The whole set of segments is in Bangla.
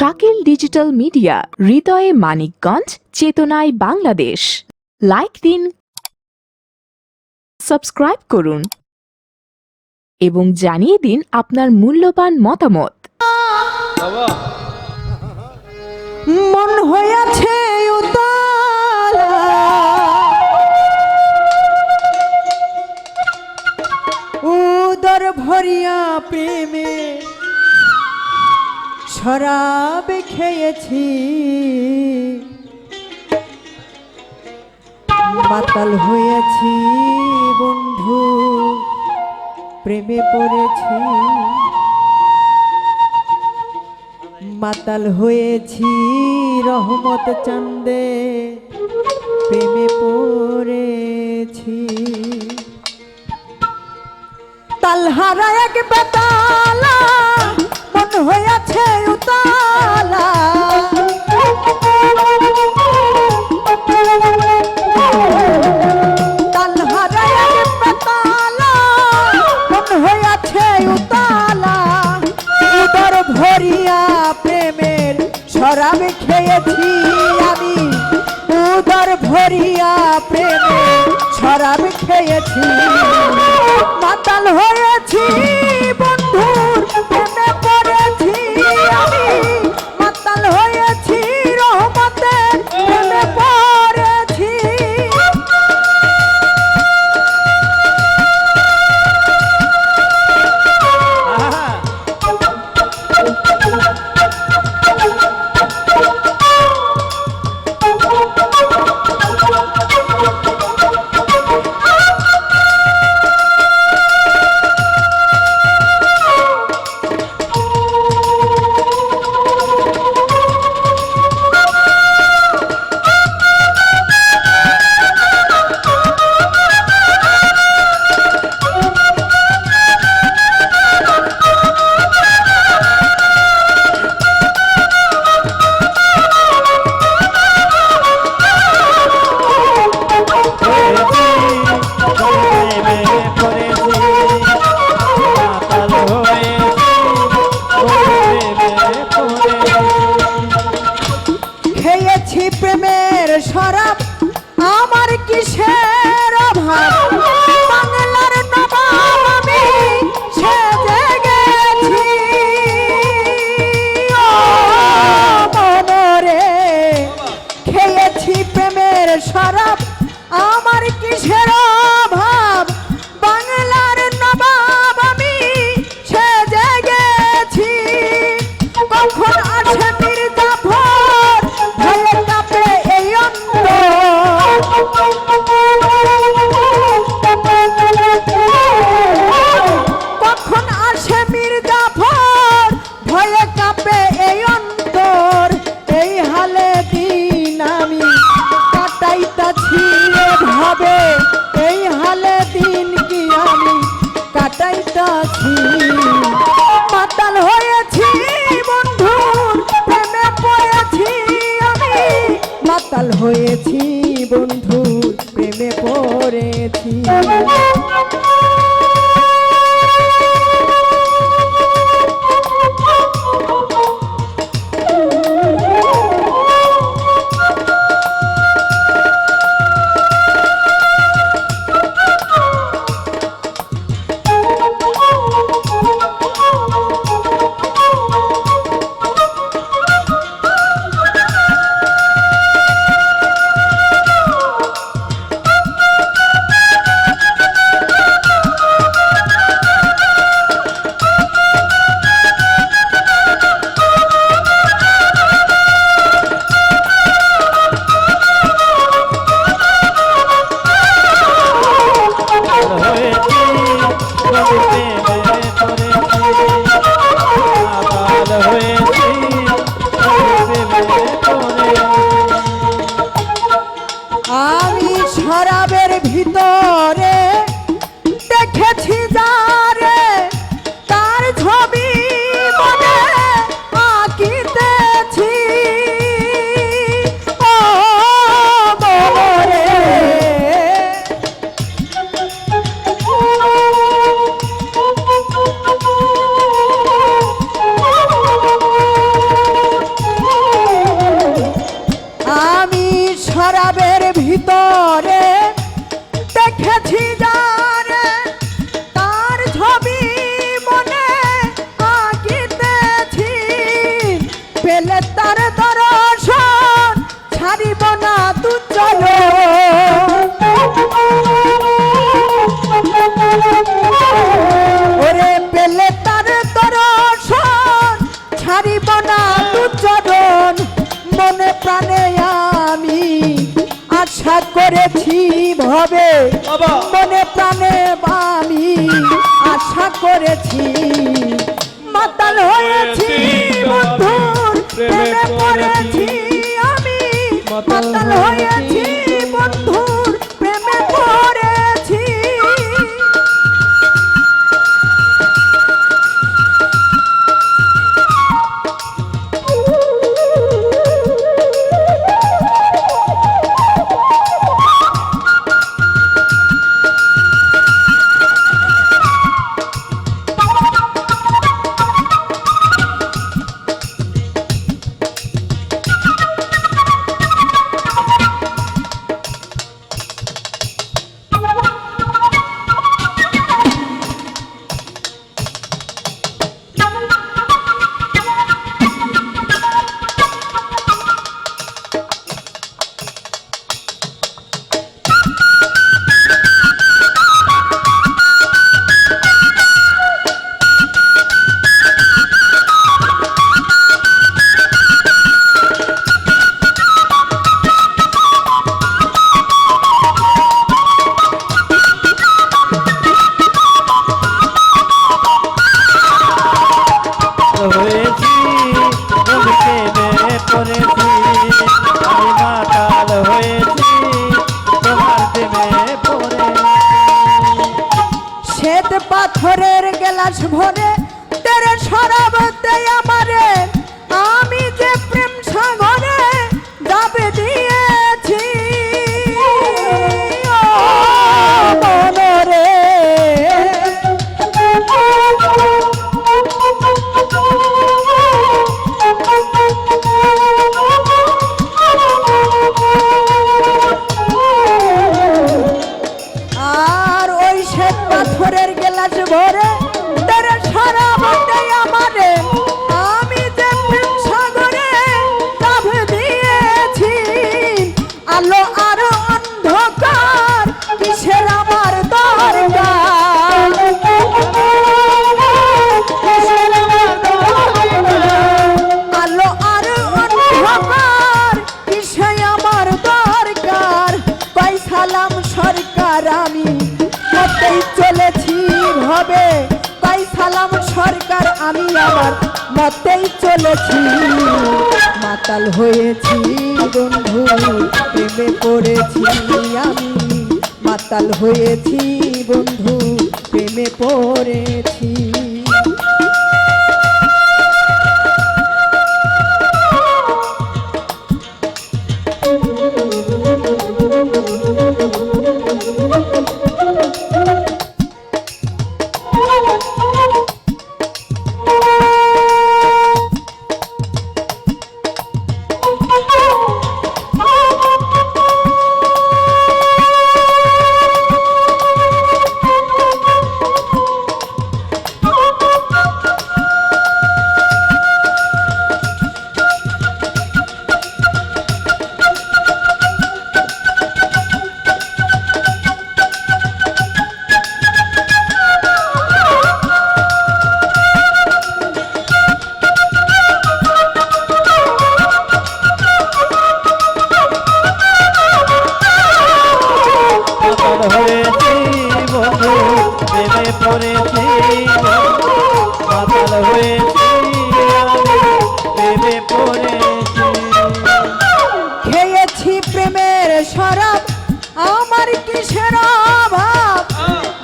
শাকিল ডিজিটাল মিডিয়া, হৃদয়ে মানিকগঞ্জ, চেতনায় বাংলাদেশ। লাইক দিন, সাবস্ক্রাইব করুন এবং জানিয়ে দিন আপনার মূল্যবান মতামত। মন হয়েছে উতালা, উদর ভরিয়া প্রেমে শরাব খেয়েছি, মাতাল হয়েছি বন্ধু, প্রেমে পড়েছি। মাতাল হয়েছি রহমত চান্দে, প্রেমে পড়েছি। তালহারা এক বেতালা, মন হয়েছে উতালা, তালহারা এক বেতালা, মন হয়েছে উতালা, উদর ভরিয়া প্রেমের শরাব খেয়েছি আমি, উদর ভরিয়া প্রেমের শরাব খেয়েছি। মাতাল হয়েছি বন্ধুর প্রেমে পড়েছি আমি, মাতাল হয়েছি রহমতের প্রেমে পড়েছি। খেয়েছি প্রেমের শরাব, আমার কিসের অভাব, বাংলার নবাব আমি সেজে গেছি। ও মনরে, খেয়েছি প্রেমের শরাব, আমার কিসের অভাব, বাংলার নবাব আমি সেজে গেছি। কখন আসে মির্জাফর, ভয়ে কাঁপে এই অন্তর, কখন আসে মির্জাফর, ভয়ে কাঁপে এই অন্তর। এই হালে দিন আমি কাটাইতাছি ভাবে, এই হালে দিন কি আমি কাটাইতাছি। মাতাল হয়েছি বন্ধুর প্রেমে পড়েছি আমি, মাতাল হয়েছি বন্ধুর প্রেমে পড়েছি। বাবা। মনে প্রাণে আমি আশা করেছি, মাতাল হয়েছি বন্ধুর প্রেমে পড়েছি আমি, মাতাল হয়েছি বন্ধুর প্রেমে পড়েছি। হয়েছি বন্ধু প্রেমে পড়েছি, আমি মাতাল হয়েছি তোমার প্রেমে পড়ে। শ্বেত পাথরের গেলাস ভরে তেরে শরাব দেয় আমারে, আমি যে প্রেম সাগরে যাবে দিয়েছি ও মনরে। আর ওই শ্বেত পাথরের গেলাস ভরে তেরে শরাব দেয় আমারে, আমি যে প্রেম সাগরে যাবে দিয়েছি। আলো আর অন্ধকার কিসের আমার দরকার, কিসের আমার দরকার? আলো আর অন্ধকার কিসে আমার দরকার? পাইসালাম সরকার আমি মতেই চলেছি ভাবে, পাইসালাম সরকার আমি আমার মতেই চলেছি। মাতাল হয়েছি বন্ধু প্রেমে পড়েছি আমি, মাতাল হয়েছি বন্ধু প্রেমে পড়েছি। মাতাল হয়েছি বন্ধু প্রেমে পড়েছি, মাতাল হয়েছি আমি প্রেমে পড়েছি। খেয়েছি প্রেমের শরাব আমার কিসের অভাব,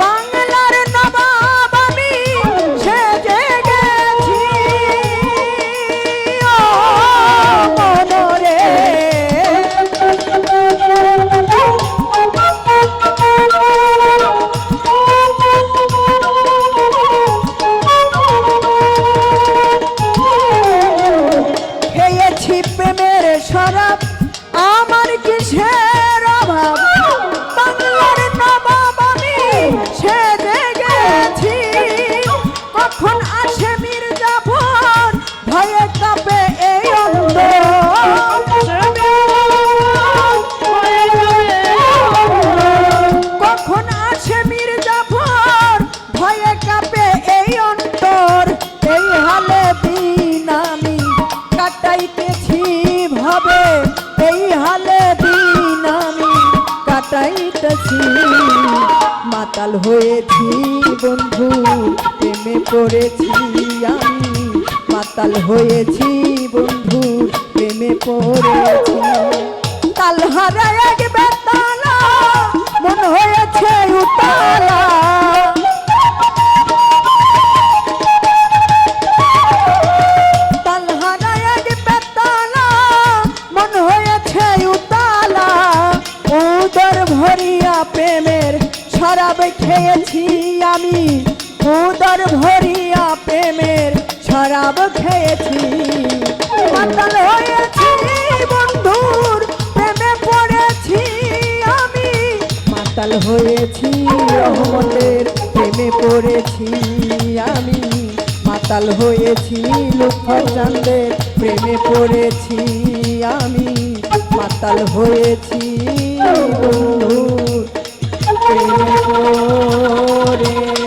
বাংলার নবাব আমি সেজে গেছি ও মনরে। মাতাল হয়েছি বন্ধু প্রেমে পড়েছি আমি মাতাল হয়েছি বন্ধু প্রেমে পড়েছি তাল হারা এক বেতালা মন হয়েছে উতালা তাল হারা এক বেতালা মন হয়েছে উতালা উদর ভরিয়া প্রেমের শরাব খেয়েছি আমি উদর ভরিয়া প্রেমের শরাব খেয়েছি মাতাল হয়েছি বন্ধুর প্রেমে পড়েছি আমি মাতাল হয়েছি রহমতের প্রেমে পড়েছি আমি মাতাল হয়েছি লুৎফর চাঁদের প্রেমে পড়েছি আমি মাতাল হয়েছি বন্ধুর প্রেমে পড়েছি